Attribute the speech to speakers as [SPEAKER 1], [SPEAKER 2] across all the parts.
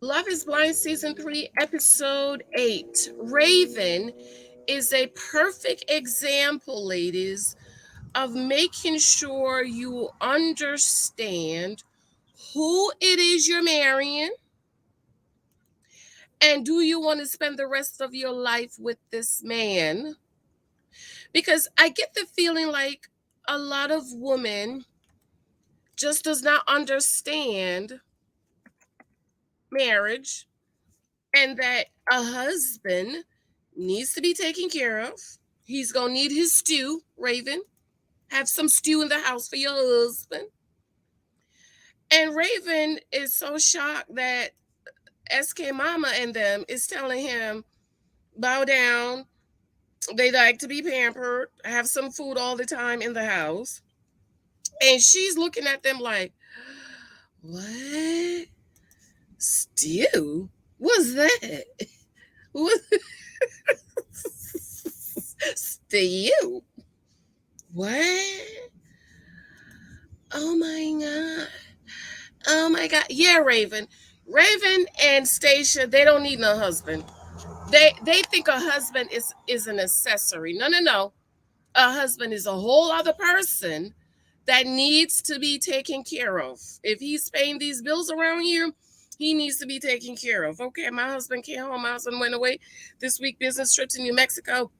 [SPEAKER 1] Love is Blind Season 3, Episode 8. Raven is a perfect example, ladies, of making sure you understand who it is you're marrying and do you want to spend the rest of your life with this man? Because I get the feeling like a lot of women just does not understand marriage and that a husband needs to be taken care of. He's gonna need his stew, Raven. Have some stew in the house for your husband. And Raven is so shocked that SK Mama and them is telling him, bow down. They like to be pampered, have some food all the time in the house. And she's looking at them like, what? Stew? What's that? What? Stew? What? Oh my God. Oh my God. Yeah, Raven. Raven and Stacia, they don't need no husband. They think a husband is an accessory. No, no, no. A husband is a whole other person that needs to be taken care of. If he's paying these bills around here, he needs to be taken care of. Okay, my husband came home. My husband went away this week, business trip to New Mexico.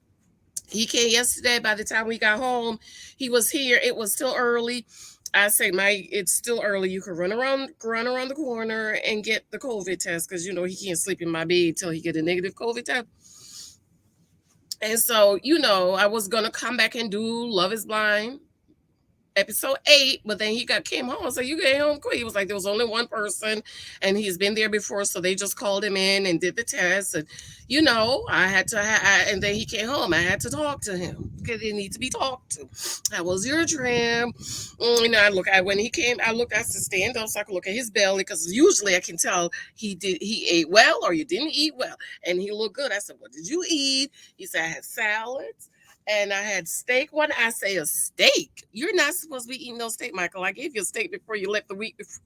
[SPEAKER 1] He came yesterday. By the time we got home, he was here. It was still early. I say, Mike, it's still early. You can run around the corner and get the COVID test because you know he can't sleep in my bed till he get a negative COVID test. And so, I was gonna come back and do Love Is Blind episode 8, but then he came home. So you came home quick. He was like, there was only one person, and he's been there before, so they just called him in and did the test. And I had to, and then he came home. I had to talk to him because he needs to be talked to. How was your trim? When he came, I looked. I said, stand up so I could look at his belly because usually I can tell he ate well or you didn't eat well, and he looked good. I said, what did you eat? He said, I had salads and I had steak. When I say a steak, you're not supposed to be eating no steak, Michael. I gave you a steak before you left the week before.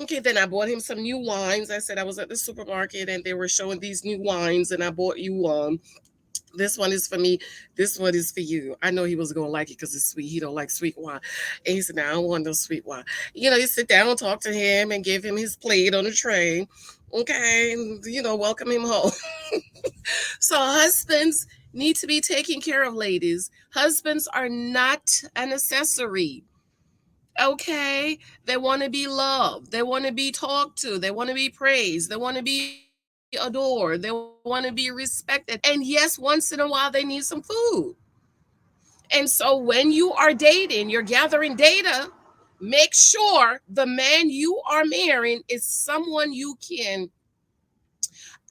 [SPEAKER 1] Okay, then I bought him some new wines. I said I was at the supermarket and they were showing these new wines, and I bought you one. This one is for me. This one is for you. I know he was gonna like it because it's sweet. He don't like sweet wine. And he said, "No, I don't want no sweet wine." You sit down, talk to him, and give him his plate on the tray. Okay, and, welcome him home. So husbands need to be taken care of, ladies. Husbands are not an accessory. Okay, they want to be loved. They want to be talked to. They want to be praised. They want to be adored. They want to be respected. And yes, once in a while they need some food. And so when you are dating, you're gathering data, make sure the man you are marrying is someone you can,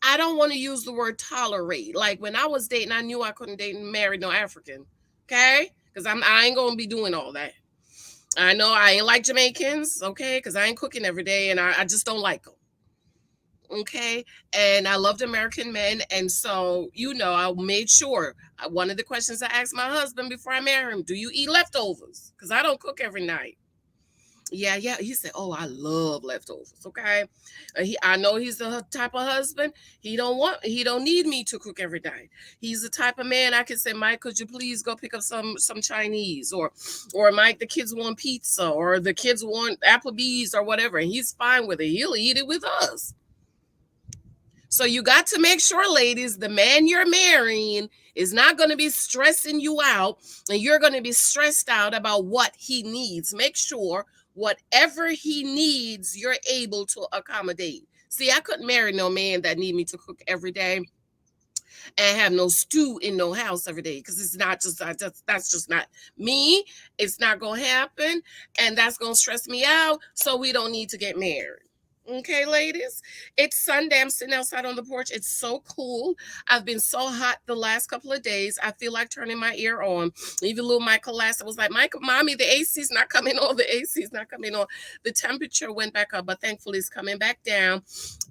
[SPEAKER 1] I don't want to use the word tolerate. Like when I was dating, I knew I couldn't date and marry no African. Okay? Because I ain't gonna be doing all that. I know I ain't like Jamaicans, okay, because I ain't cooking every day and I just don't like them. Okay. And I loved American men. And so, I made sure one of the questions I asked my husband before I married him, do you eat leftovers? Because I don't cook every night. Yeah, yeah. He said, "Oh, I love leftovers." Okay, I know he's the type of husband. He don't need me to cook every day. He's the type of man I could say, "Mike, could you please go pick up some Chinese?" or "Mike, the kids want pizza," or "the kids want Applebee's," or whatever. And he's fine with it. He'll eat it with us. So you got to make sure, ladies, the man you're marrying is not going to be stressing you out and you're going to be stressed out about what he needs. Make sure whatever he needs, you're able to accommodate. See, I couldn't marry no man that need me to cook every day and have no stew in no house every day because it's not just that's just not me. It's not going to happen and that's going to stress me out. So we don't need to get married. Okay, ladies, it's Sunday. I'm sitting outside on the porch. It's so cool. I've been so hot the last couple of days. I feel like turning my ear on. Even little Michael last, I was like, Michael, mommy, the AC's not coming on. The AC's not coming on. The temperature went back up, but thankfully it's coming back down.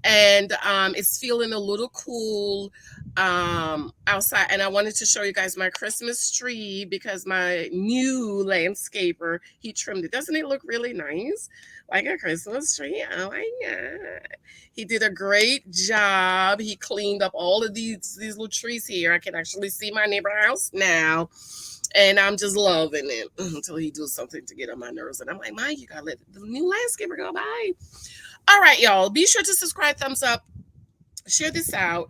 [SPEAKER 1] and it's feeling a little cool outside. And I wanted to show you guys my Christmas tree because my new landscaper, he trimmed it. Doesn't it look really nice, like a Christmas tree? Oh my god, he did a great job. He cleaned up all of these little trees here. I can actually see my neighbor house now, and I'm just loving it until he does something to get on my nerves. And I'm like, Mike, you gotta let the new landscaper go by. All right, y'all. Be sure to subscribe, thumbs up, share this out.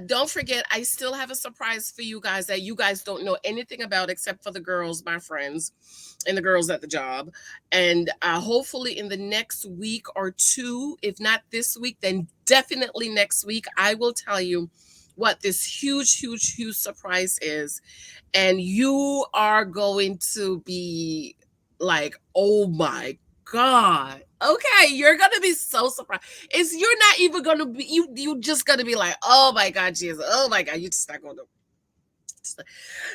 [SPEAKER 1] Don't forget, I still have a surprise for you guys that you guys don't know anything about except for the girls, my friends, and the girls at the job. And hopefully, in the next week or two, if not this week, then definitely next week, I will tell you what this huge, huge, huge surprise is. And you are going to be like, oh my God. Okay, you're gonna be so surprised. You're not even gonna be you just gonna be like, oh my God, Jesus, oh my God, you just not gonna.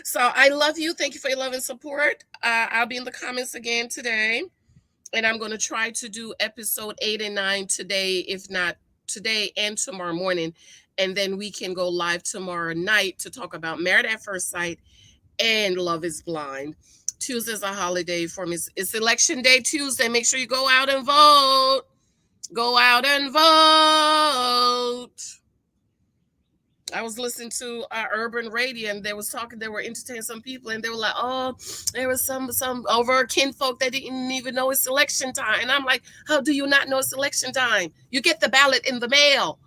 [SPEAKER 1] So I love you. Thank you for your love and support. I'll be in the comments again today, and I'm gonna try to do episode 8 and 9 today, if not today and tomorrow morning, and then we can go live tomorrow night to talk about Married at First Sight and Love is Blind. Tuesday's a holiday for me. It's election day Tuesday. Make sure you go out and vote. Go out and vote. I was listening to urban radio, and they was talking. They were entertaining some people, and they were like, "Oh, there was some over kinfolk that didn't even know it's election time." And I'm like, "How do you not know it's election time? You get the ballot in the mail."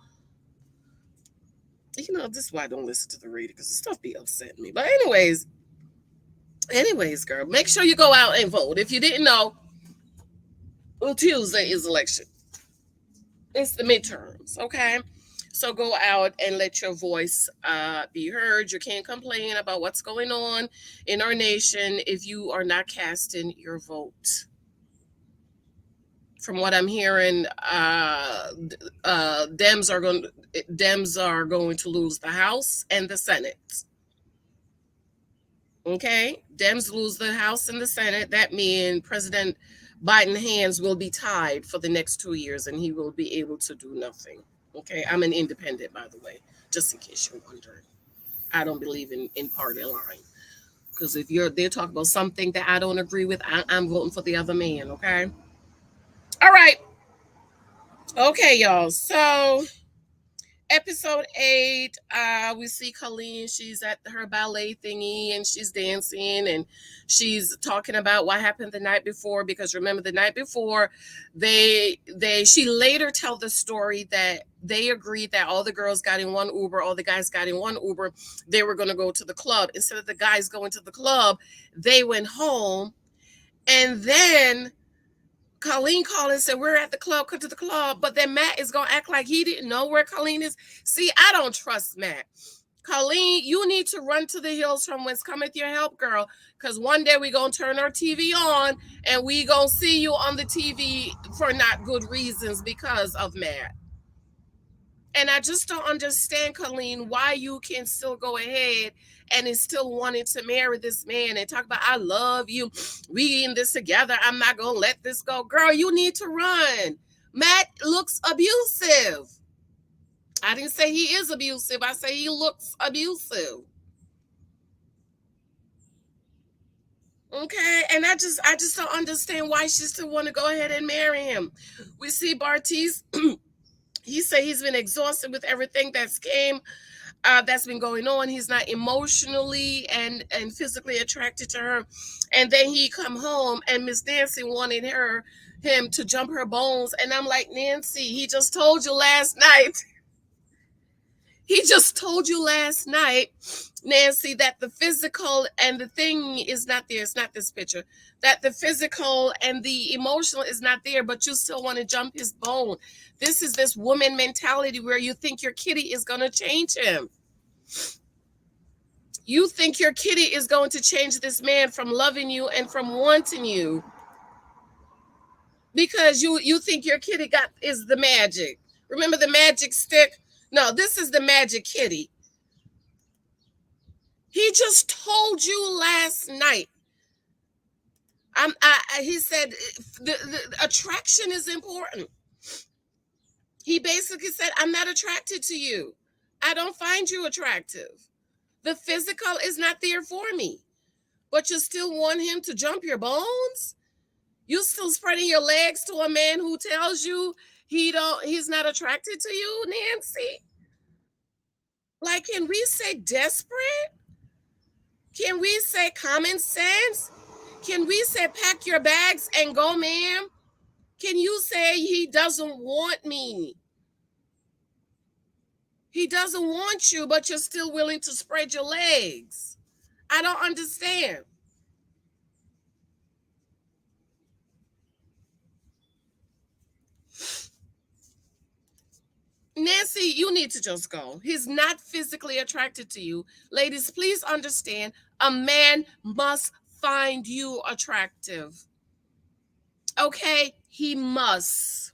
[SPEAKER 1] This is why I don't listen to the radio, because the stuff be upsetting me. But anyways, girl, make sure you go out and vote. If you didn't know, well, Tuesday is election. It's the midterms, okay? So go out and let your voice be heard. You can't complain about what's going on in our nation if you are not casting your vote. From what I'm hearing, Dems are going to lose the House and the Senate. Okay, Dems lose the House and the Senate. That means President Biden hands will be tied for the next 2 years, and he will be able to do nothing. Okay, I'm an independent, by the way, just in case you're wondering. I don't believe in party line, because if they're talking about something that I don't agree with, I'm voting for the other man. Okay. All right. Okay, y'all. So episode 8, we see Colleen. She's at her ballet thingy, and she's dancing, and she's talking about what happened the night before, because remember, the night before, she later tell the story that they agreed that all the girls got in one Uber, all the guys got in one Uber. They were going to go to the club. Instead of the guys going to the club, they went home. And then Colleen called and said, "We're at the club, come to the club." But then Matt is going to act like he didn't know where Colleen is. See, I don't trust Matt. Colleen, you need to run to the hills from whence cometh your help, girl. Because one day we're going to turn our TV on, and we going to see you on the TV for not good reasons because of Matt. And I just don't understand, Colleen, why you can still go ahead and is still wanting to marry this man and talk about, "I love you. We in this together. I'm not going to let this go." Girl, you need to run. Matt looks abusive. I didn't say he is abusive. I say he looks abusive. Okay. And I just don't understand why she still want to go ahead and marry him. We see Bartiz. He said he's been exhausted with everything that's been going on. He's not emotionally and physically attracted to her. And then he come home, and Miss Nancy wanted him to jump her bones. And I'm like, Nancy, he just told you last night. He just told you last night, Nancy, that the physical and the thing is not there. It's not this picture. That the physical and the emotional is not there, but you still want to jump his bone. This is this woman mentality where you think your kitty is going to change him. You think your kitty is going to change this man from loving you and from wanting you, because you think your kitty is the magic. Remember the magic stick? No, this is the magic kitty. He just told you last night. He said the attraction is important. He basically said, I'm not attracted to you. I don't find you attractive. The physical is not there for me. But you still want him to jump your bones? You still spreading your legs to a man who tells you he's not attracted to you, Nancy? Like, can we say desperate? Can we say common sense? Can we say pack your bags and go, ma'am? Can you say he doesn't want me? He doesn't want you, but you're still willing to spread your legs. I don't understand. Nancy, you need to just go. He's not physically attracted to you. Ladies, please understand a man must find you attractive. Okay? He must.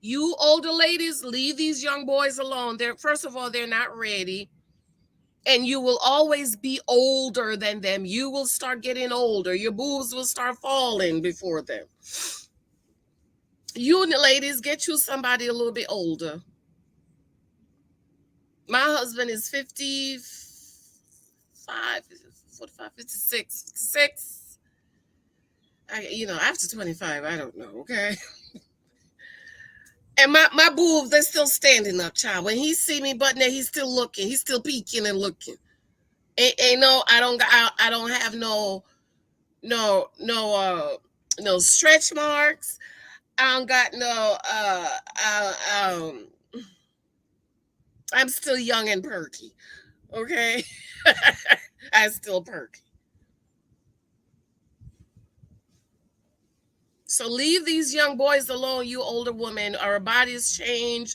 [SPEAKER 1] You older ladies, leave these young boys alone. They're, first of all, they're not ready. And you will always be older than them. You will start getting older. Your boobs will start falling before them. You ladies, get you somebody a little bit older. My husband is 55, 45, 56, 56. After 25, I don't know, okay? And my boobs, they're still standing up, child. When he see me button there, he's still looking. He's still peeking and looking. Ain't no, I don't have no, no stretch marks. I don't got no, I'm still young and perky, okay? I'm still perky. So leave these young boys alone, you older woman. Our bodies change.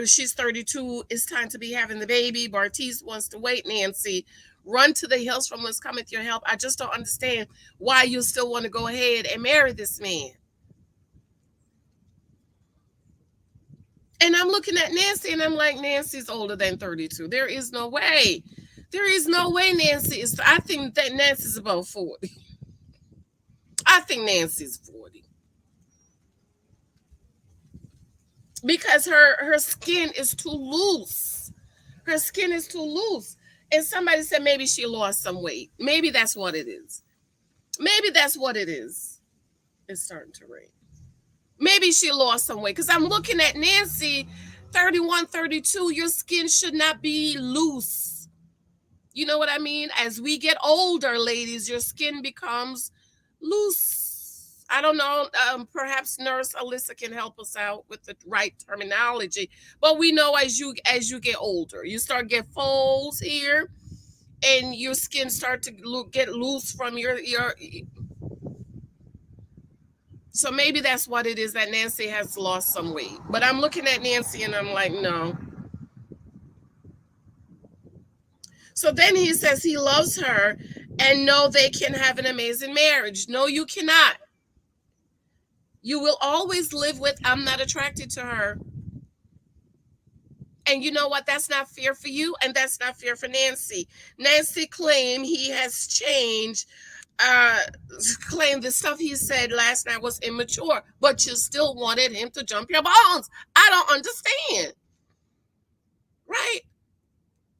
[SPEAKER 1] She's 32. It's time to be having the baby. Bartiz wants to wait, Nancy. Run to the hills from whence cometh your help. I just don't understand why you still want to go ahead and marry this man. And I'm looking at Nancy and I'm like, Nancy's older than 32. There is no way. There is no way Nancy is. I think that Nancy's about 40. I think Nancy's 40. Because her skin is too loose. Her skin is too loose. And somebody said maybe she lost some weight. Maybe that's what it is. Maybe that's what it is. It's starting to rain. Maybe she lost some weight. Because I'm looking at Nancy, 31, 32. Your skin should not be loose. You know what I mean? As we get older, ladies, your skin becomes loose. I don't know. Perhaps Nurse Alyssa can help us out with the right terminology. But we know as you get older, you start get folds here, and your skin start to get loose from your. So maybe that's what it is that Nancy has lost some weight. But I'm looking at Nancy and I'm like, no. So then he says he loves her and no, they can have an amazing marriage. No, you cannot. You will always live with, I'm not attracted to her. And you know what? That's not fair for you, and that's not fair for Nancy. Nancy claimed he has changed, uh, claimed the stuff he said last night was immature, but you still wanted him to jump your bones. I don't understand. Right?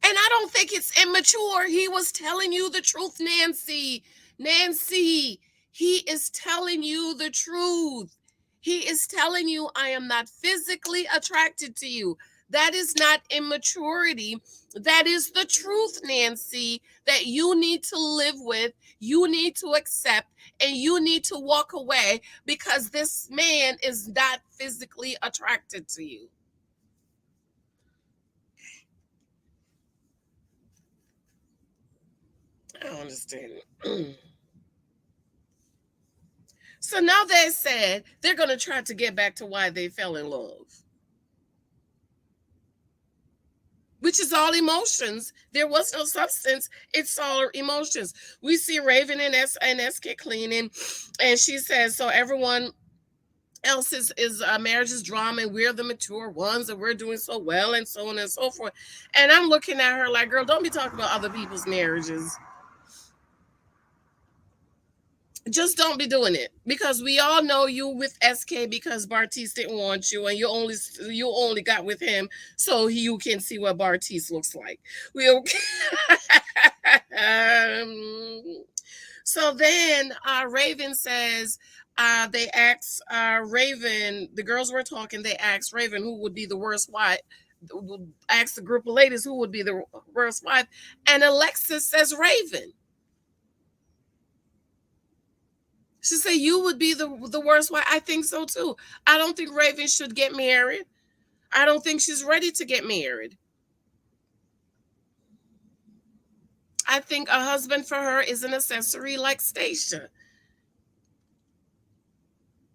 [SPEAKER 1] And I don't think it's immature. He was telling you the truth, Nancy. Nancy, he is telling you the truth. He is telling you, I am not physically attracted to you. That is not immaturity. That is the truth, Nancy, that you need to live with, you need to accept, and you need to walk away because this man is not physically attracted to you. I don't understand it. So now they said they're going to try to get back to why they fell in love, which is all emotions. There was no substance. It's all emotions. We see Raven and SK cleaning, and she says, so everyone else is marriage is drama, and we're the mature ones, and we're doing so well, and so on and so forth. And I'm looking at her like, girl, don't be talking about other people's marriages. Just don't be doing it, because we all know you with SK because Bartiz didn't want you, and you only got with him so you can see what Bartiz looks like. We okay. So then Raven says, they asked Raven, the girls were talking, they asked Raven who would be the worst wife, asked the group of ladies who would be the worst wife, and Alexis says Raven. She said, you would be the worst wife. I think so too. I don't think Raven should get married. I don't think she's ready to get married. I think a husband for her is an accessory like Stacia,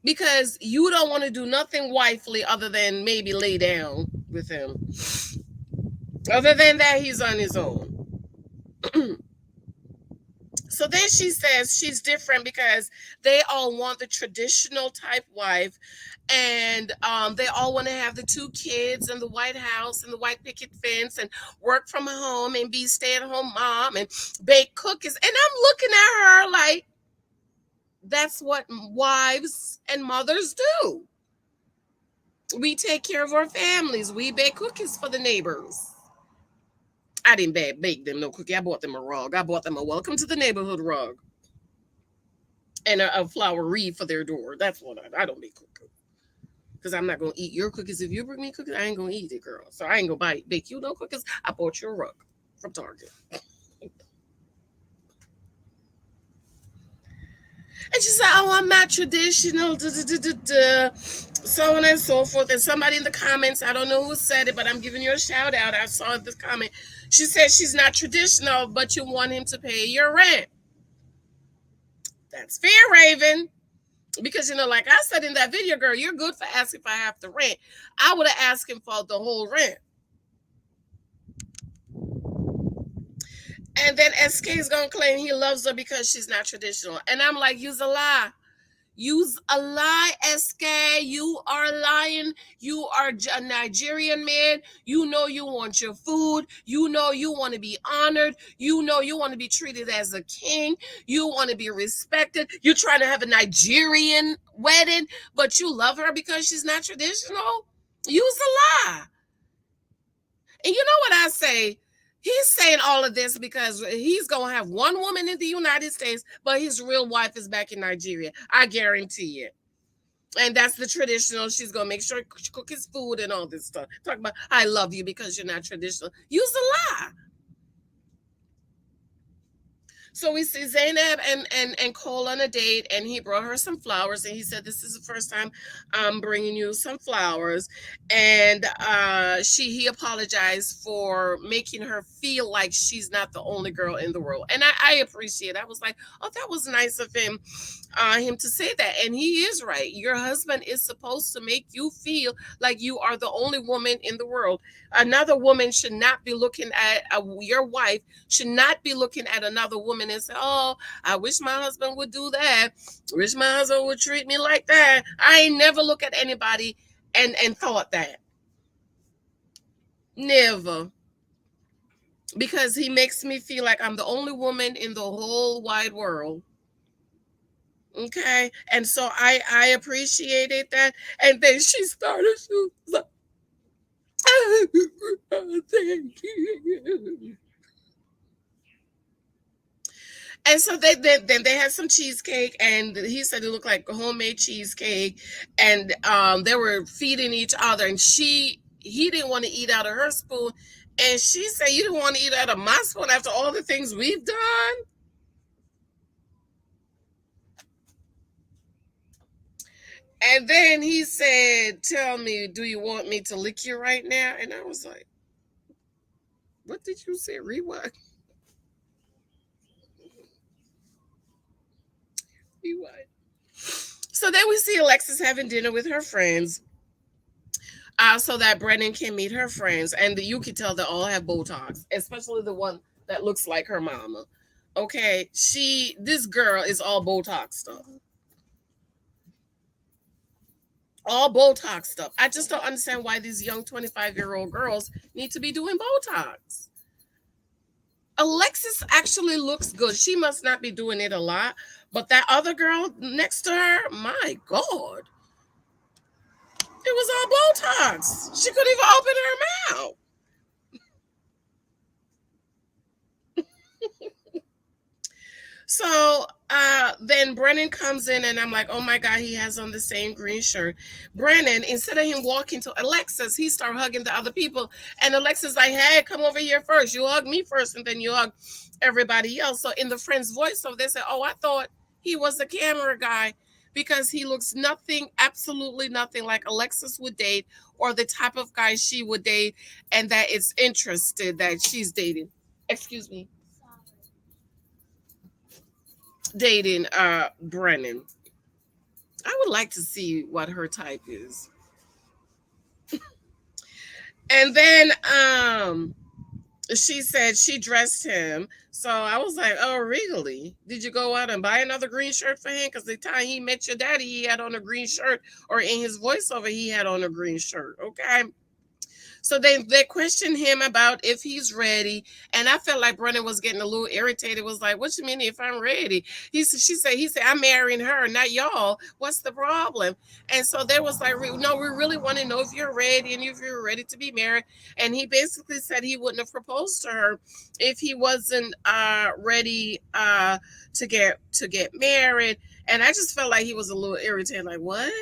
[SPEAKER 1] because you don't want to do nothing wifely other than maybe lay down with him. Other than that, he's on his own. So then she says she's different because they all want the traditional type wife, and they all want to have the two kids and the White House and the white picket fence and work from home and be stay-at-home mom and bake cookies. And I'm looking at her like, that's what wives and mothers do. We take care of our families. We bake cookies for the neighbors. I didn't bake them no cookie. I bought them a rug. I bought them a welcome to the neighborhood rug and a flower wreath for their door. That's what I don't bake cookies, because I'm not gonna eat your cookies. If you bring me cookies, I ain't gonna eat it, girl. So I ain't gonna bake you no cookies. I bought you a rug from Target. And she said, "Oh, I'm not traditional." Duh, duh, duh, duh, duh. So on and so forth. And somebody in the comments, I don't know who said it, but I'm giving you a shout out. I saw this comment. She said she's not traditional, but you want him to pay your rent. That's fair, Raven. Because, like I said in that video, girl, you're good for asking if I have to rent. I would have asked him for the whole rent. And then SK is going to claim he loves her because she's not traditional. And I'm like, use a lie. Use a lie, SK. You are lying. You are a Nigerian man. You know you want your food. You know you want to be honored. You know you want to be treated as a king. You want to be respected. You're trying to have a Nigerian wedding, but you love her because she's not traditional. Use a lie. And you know what I say? He's saying all of this because he's going to have one woman in the United States, but his real wife is back in Nigeria. I guarantee it. And that's the traditional. She's going to make sure she cook his food and all this stuff. Talk about, I love you because you're not traditional. Use a lie. So we see Zainab and Cole on a date, and he brought her some flowers, and he said, "This is the first time I'm bringing you some flowers." And he apologized for making her feel like she's not the only girl in the world, and I appreciate it. I was like, "Oh, that was nice of him to say that." And he is right. Your husband is supposed to make you feel like you are the only woman in the world. Another woman should not be looking at your wife should not be looking at another woman and say, "Oh, I wish my husband would do that. Wish my husband would treat me like that." I ain't never look at anybody and thought that. Never. Because he makes me feel like I'm the only woman in the whole wide world. Okay. And so I appreciated that. And then she started, she was like, thank you. And so then they had some cheesecake, and he said it looked like a homemade cheesecake, and they were feeding each other, and he didn't want to eat out of her spoon, and she said, "You didn't want to eat out of my spoon after all the things we've done." And then he said, "Tell me, do you want me to lick you right now?" And I was like, "What did you say? Rewind, rewind." So then we see Alexis having dinner with her friends, so that Brennan can meet her friends, and you can tell they all have Botox, especially the one that looks like her mama. Okay, this girl is all Botox stuff, all Botox stuff. I just don't understand why these young 25-year-old girls need to be doing Botox. Alexis actually looks good. She must not be doing it a lot, but that other girl next to her, my God, it was all Botox. She couldn't even open her mouth. So then Brennan comes in, and I'm like, oh my God, he has on the same green shirt. Brennan, instead of him walking to Alexis, he started hugging the other people. And Alexis like, hey, come over here first. You hug me first, and then you hug everybody else. So in the friend's voice, so they said, oh, I thought he was the camera guy because he looks nothing, absolutely nothing like Alexis would date or the type of guy she would date, and that it's interested that she's dating. Excuse me, dating Brennan. I would like to see what her type is. And then she said she dressed him. So I was like, oh, really? Did you go out and buy another green shirt for him? Because the time he met your daddy, he had on a green shirt, or in his voiceover, he had on a green shirt. Okay. So they questioned him about if he's ready, and I felt like Brennan was getting a little irritated. Was like, "What you mean if I'm ready?" He said, "I'm marrying her, not y'all. What's the problem?" And so there was like, "No, we really want to know if you're ready and if you're ready to be married." And he basically said he wouldn't have proposed to her if he wasn't ready to get married. And I just felt like he was a little irritated. Like, what?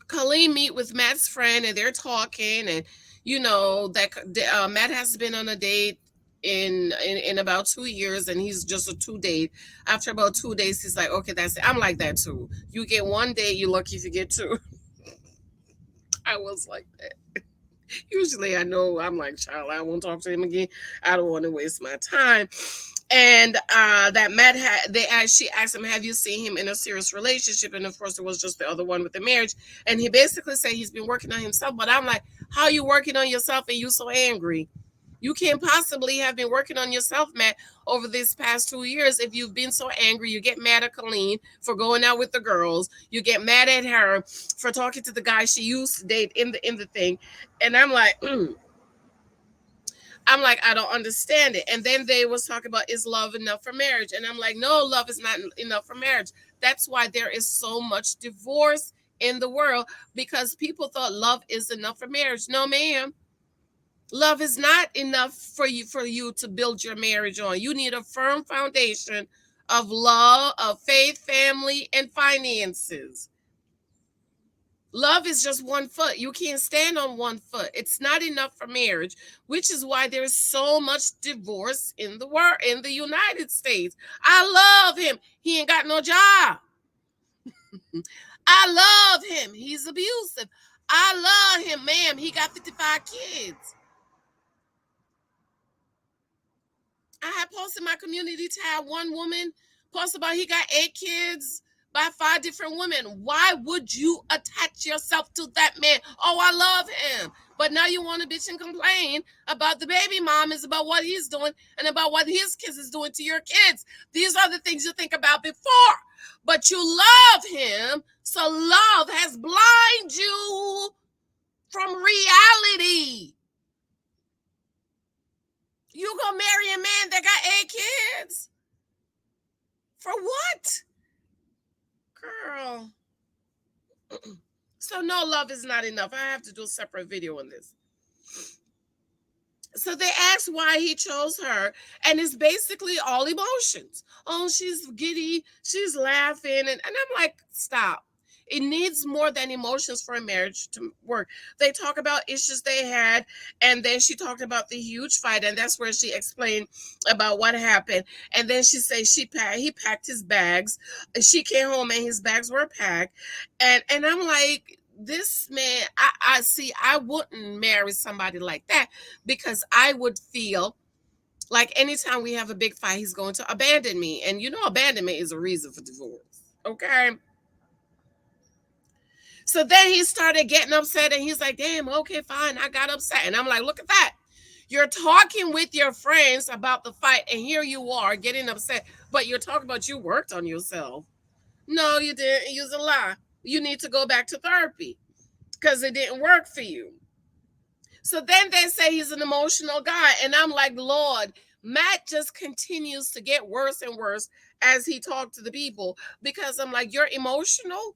[SPEAKER 1] Colleen meet with Matt's friend and they're talking, and that Matt has been on a date in about 2 years, and he's just a two date. After about 2 days, he's like, okay, that's it. I'm like that too. You get one date, you're lucky if you get two. I was like that. Usually I know I'm like, child, I won't talk to him again. I don't want to waste my time. And that Matt had she asked him, have you seen him in a serious relationship? And of course it was just the other one with the marriage. And he basically said he's been working on himself. But I'm like, how are you working on yourself and you so angry? You can't possibly have been working on yourself, Matt, over this past 2 years. If you've been so angry, you get mad at Colleen for going out with the girls. You get mad at her for talking to the guy she used to date in the thing. And I'm like, I'm like, I don't understand it. And then they was talking about, is love enough for marriage? And I'm like, no, love is not enough for marriage. That's why there is so much divorce in the world, because people thought love is enough for marriage. No, ma'am. Love is not enough for you to build your marriage on. You need a firm foundation of love, of faith, family, and finances. Love is just one foot. You can't stand on one foot. It's not enough for marriage, which is why there's so much divorce in the world, in the United States. I love him. He ain't got no job. I love him. He's abusive. I love him, ma'am. He got 55 kids. I had posted my community tab. One woman posted about he got 8 kids by 5 different women. Why would you attach yourself to that man? Oh, I love him. But now you want to bitch and complain about the baby mom is about what he's doing and about what his kids is doing to your kids. These are the things you think about before. But you love him, so love has blinded you from reality. You gonna marry a man that got 8 kids? For what? Girl. So no, love is not enough. I have to do a separate video on this. So they asked why he chose her, and it's basically all emotions. Oh, she's giddy, she's laughing, and I'm like, stop. It needs more than emotions for a marriage to work. They talk about issues they had, and then she talked about the huge fight, and that's where she explained about what happened. And then she said he packed his bags. She came home and his bags were packed, and I'm like, this man, I see, I wouldn't marry somebody like that, because I would feel like anytime we have a big fight, he's going to abandon me. And abandonment is a reason for divorce. Okay. So then he started getting upset, and he's like, damn, okay, fine. I got upset. And I'm like, look at that. You're talking with your friends about the fight, and here you are getting upset, but you're talking about you worked on yourself. No, you didn't. Use a lie. You need to go back to therapy because it didn't work for you. So then they say he's an emotional guy. And I'm like, Lord, Matt just continues to get worse and worse as he talked to the people, because I'm like, you're emotional?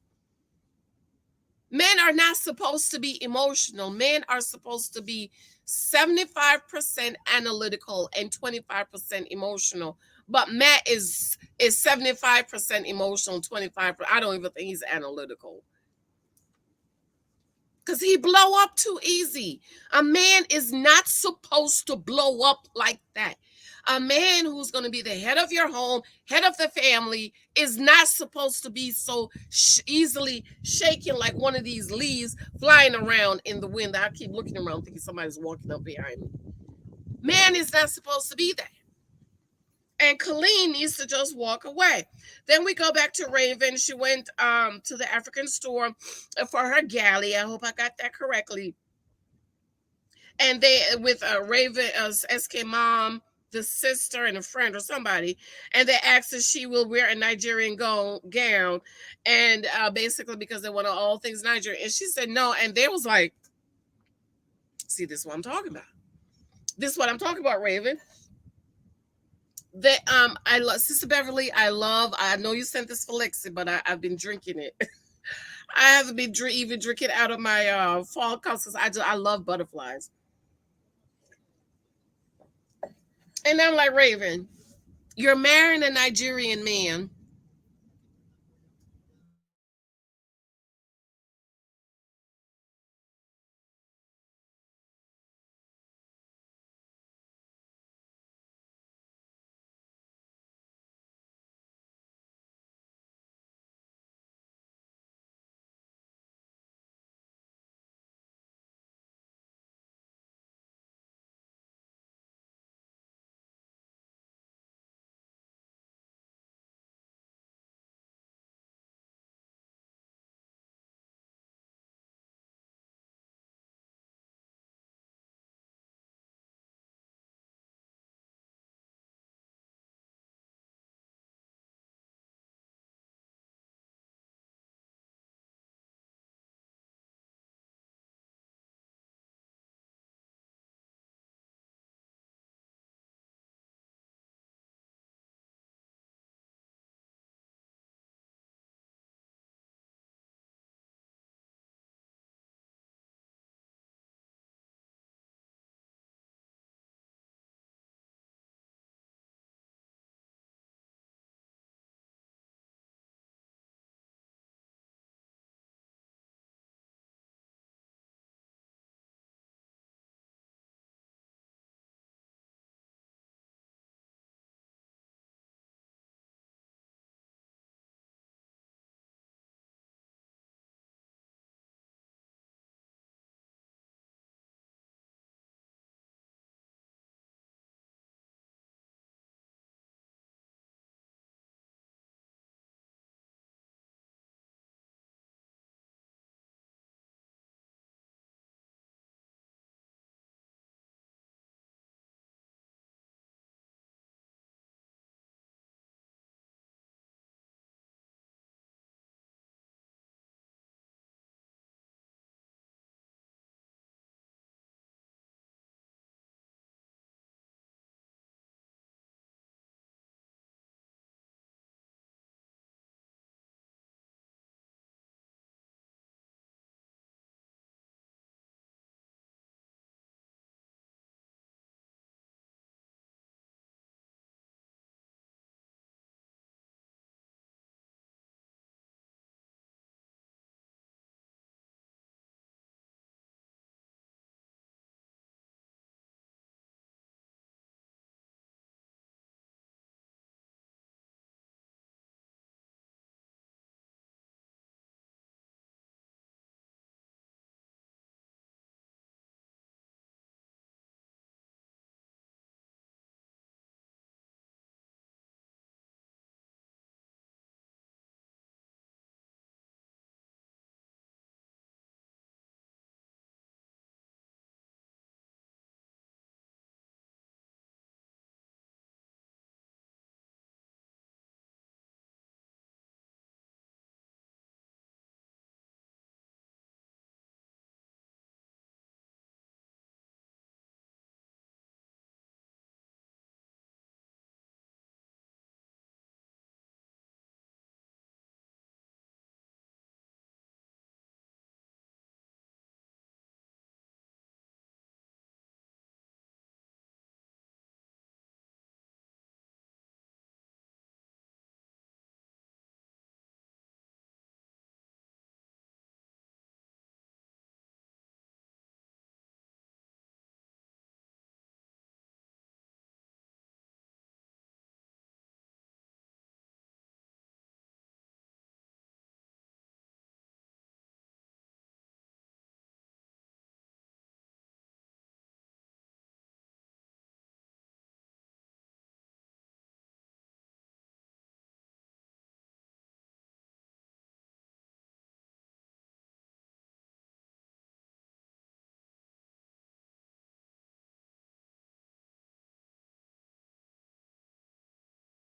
[SPEAKER 1] Men are not supposed to be emotional. Men are supposed to be 75% analytical and 25% emotional. But Matt is 75% emotional, 25%. I don't even think he's analytical. Because he blow up too easy. A man is not supposed to blow up like that. A man who's going to be the head of your home, head of the family, is not supposed to be so easily shaken like one of these leaves flying around in the wind. I keep looking around thinking somebody's walking up behind me. Man is not supposed to be that. And Colleen needs to just walk away. Then we go back to Raven. She went to the African store for her galley. I hope I got that correctly. And they with Raven, SK mom, the sister, and a friend or somebody, and they asked if she will wear a Nigerian gown, and basically because they want all things Nigerian, and she said no, and they was like, "See, this is what I'm talking about. This is what I'm talking about, Raven." That I love Sister Beverly. I know you sent this for Lexi, but I've been drinking it. I haven't been even drinking out of my fall cups because I love butterflies. And I'm like, Raven, you're marrying a Nigerian man.